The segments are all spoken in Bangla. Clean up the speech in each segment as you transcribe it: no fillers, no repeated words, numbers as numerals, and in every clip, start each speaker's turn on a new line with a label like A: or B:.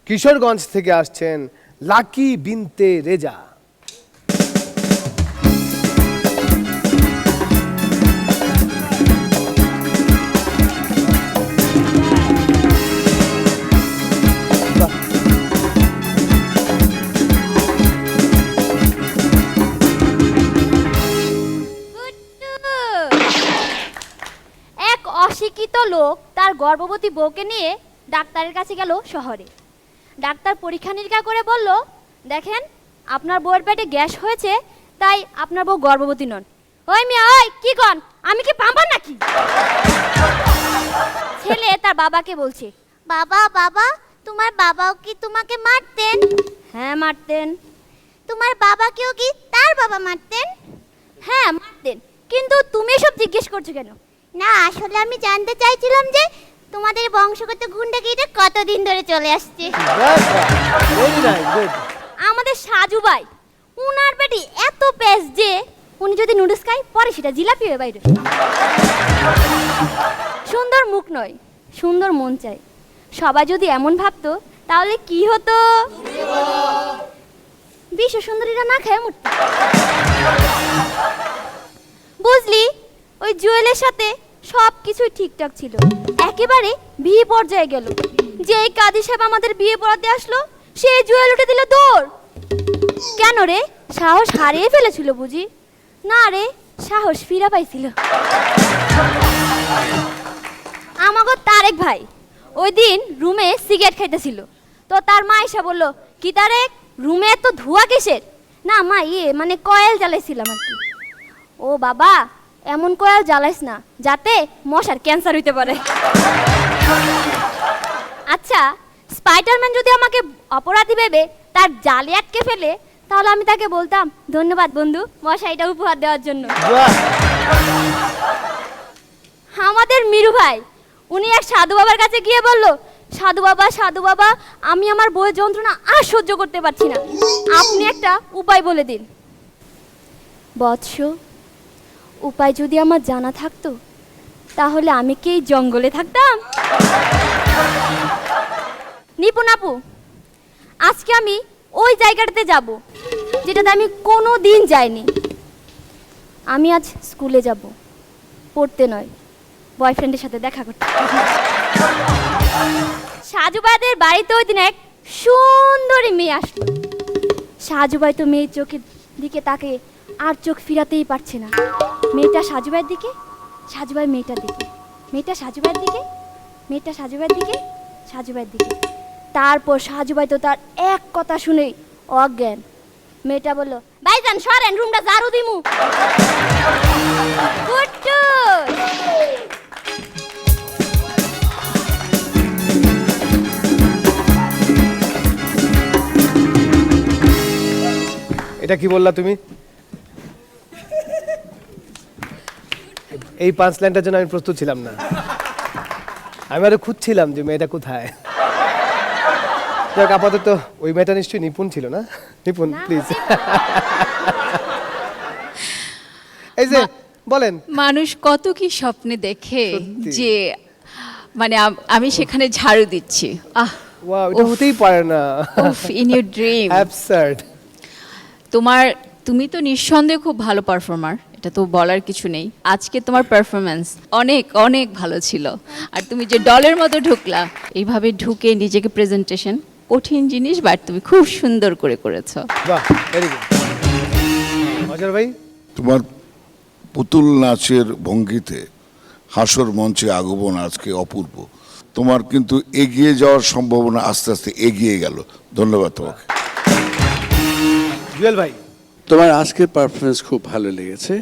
A: কিশোরগঞ্জ থেকে আসছেন লাকি বিনতে রেজা।
B: এক অশিক্ষিত লোক তার গর্ভবতী বউকে নিয়ে ডাক্তারের কাছে গেল শহরে। ডাক্তার পরীক্ষা নিরীক্ষা করে বলল, দেখেন আপনার বউয়ের পেটে গ্যাস হয়েছে, তাই আপনার বউ গর্ভবতী নন। ওই মিয়া, ওই কি কন, আমি কি পাম্পার নাকি? ছেলে তার বাবাকে বলছে,
C: বাবা বাবা, তোমার বাবাও কি তোমাকে মারতেন?
B: হ্যাঁ মারতেন।
C: তোমার বাবাকেও কি তার বাবা মারতেন?
B: হ্যাঁ মারতেন। কিন্তু তুমি এসব জিজ্ঞেস করছো কেন?
C: না, আসলে আমি জানতে চাইছিলাম যে তোমাদের বংশগত গুন্ডাগিরিটা কতদিন ধরে চলে আসছে।
B: আমাদের সাজু ভাই, উনার পেটে এত পেস যে উনি যদি নুডলস খায় পরে সেটা জিলাপি হয়ে বাইরে। সুন্দর মুখ নয়, সুন্দর মন চাই। সবাই যদি এমন ভাবতো তাহলে কি হতো? বিশ্ব সুন্দরীরা না খায় মরত। বুঝলি, ওই জুয়েলের সাথে সব কিছুই ঠিকঠাক ছিল, একেবারে বিয়ে পর্যায়ে গেল। যেই কাজী সাহেব আমাদের বিয়ে পড়াতে আসলো, সে জুয়েল উঠে দিল দৌড়। কেন রে, সাহস হারিয়ে ফেলেছিল বুঝি? না রে, সাহস ফিরা পাইছিল। আমাগো তারেক ভাই ওই দিন রুমে সিগারেট খাইতেছিল, তো তার মা এসে বলল, কি তারেক, রুমে এত ধোঁয়া কিসের? না মা, মানে কয়েল জ্বালাইছিলাম আর কি। ও বাবা, এমন কয়েল জ্বালাইস না যাতে মশার ক্যান্সার হইতে পারে। আচ্ছা, স্পাইডারম্যান যদি আমাকে অপরাধী ভেবে তার জালে আটকে ফেলে, তাহলে আমি তাকে বলতাম, ধন্যবাদ বন্ধু মশাইটা উপহার দেওয়ার জন্য। আমাদের মিরু ভাই, উনি এক সাধু বাবার কাছে গিয়ে বলল, সাধু বাবা, সাধু বাবা, আমি আমার বউয়ের যন্ত্রণা আর সহ্য করতে পারছি না, আপনি একটা উপায় বলে দিন। বৎস, উপায় যদি আমার জানা থাকতো তাহলে আমি কি এই জঙ্গলে থাকতাম? নিপুণ আপু, আজকে আমি ওই জায়গাটাতে যাব যেটাতে আমি কোনো দিন যাইনি। আমি আজ স্কুলে যাব, পড়তে নয়, বয়ফ্রেন্ডের সাথে দেখা করতে। সাজুবাইদের বাড়িতে ওই দিন এক সুন্দরী মেয়ে আসলো। সাজুবাই তো মেয়ের চোখের দিকে তাকে আর চোখ ফিরাতেই পারছে না। মেয়েটা সাজুবাইয়ের দিকে, সাজুবাই মেয়েটার দিকে, মেয়েটা সাজুবাইয়ের দিকে, মেয়েটা সাজুবাইয়ের দিকে, সাজুবাইয়ের দিকে। তারপর সাজুবাই তো তার এক কথা শুনেই অজ্ঞান। মেয়েটা বলল, ভাইজান সরেন, রুমটা ঝাড়ু দিমু। গুড্ডু,
A: এটা কি বললা তুমি? এই পাঁচ লাইনটার জন্য আমি প্রস্তুত ছিলাম না। আমি আরো খুঁজছিলাম যে মেয়েটা কোথায়। যাক, আপাতত ওই মেয়েটা নিশ্চয়ই নিপুণ ছিল না? নিপুণ প্লিজ। এই যে বলেন,
D: মানুষ কত কি স্বপ্নে দেখে
A: সত্যি।
D: যে মানে আমি সেখানে ঝাড়ু দিচ্ছি।
A: ওয়াও, এটা হতেই পারে না।
D: In your dream.
A: অ্যাবসার্ড।
D: তুমি তো নিঃসন্দেহে খুব ভালো পারফর্মার, এটা তো বলার কিছু নেই। আজকে তোমার পারফরমেন্স অনেক অনেক ভালো ছিল। আর তুমি যে ডলের মতো ঢুকলা, এইভাবে ঢুকে নিজেকে প্রেজেন্টেশন, কঠিন জিনিস, বাট তুমি খুব সুন্দর করে করেছো।
A: বাহ, ভেরি গুড। অজর ভাই,
E: তোমার পুতুল নাচের ভঙ্গিতে হাসর মঞ্চে আগমন আজকে অপূর্ব। তোমার কিন্তু এগিয়ে যাওয়ার সম্ভাবনা আস্তে আস্তে এগিয়ে গেল। ধন্যবাদ তোমাকে।
A: জুয়েল ভাই,
F: তোমার আজকের পারফরমেন্স খুব ভালো লেগেছে।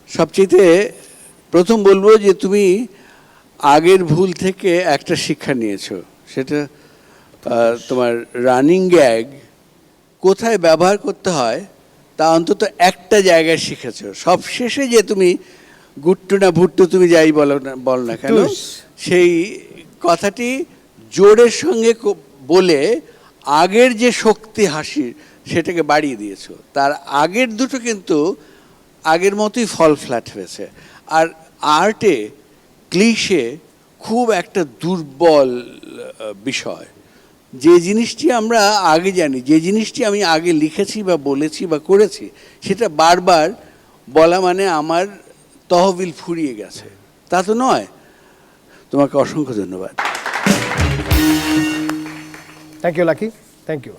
F: সবচেয়ে প্রথম বলবো যে তুমি আগের ভুল থেকে একটা শিক্ষা নিয়েছো, সেটা তোমার রানিং গ্যাগ কোথায় ব্যবহার করতে হয় তা অন্তত একটা জায়গায় শিখেছো। সব শেষে যে তুমি গুট্টু না ভুট্টু তুমি যাই বল না কেন, সেই কথাটি জোরের সঙ্গে বলে আগের যে শক্তি হাসির সেটাকে বাড়িয়ে দিয়েছো। তার আগের দুটো কিন্তু আগের মতোই ফল ফ্ল্যাট হয়েছে। আর আর্টে ক্লিশে খুব একটা দুর্বল বিষয়। যে জিনিসটি আমরা আগে জানি, যে জিনিসটি আমি আগে লিখেছি বা বলেছি বা করেছি, সেটা বারবার বলা মানে আমার তহবিল ফুরিয়ে গেছে, তা তো নয়। তোমাকে অসংখ্য ধন্যবাদ।
A: Thank you Lucky, thank you.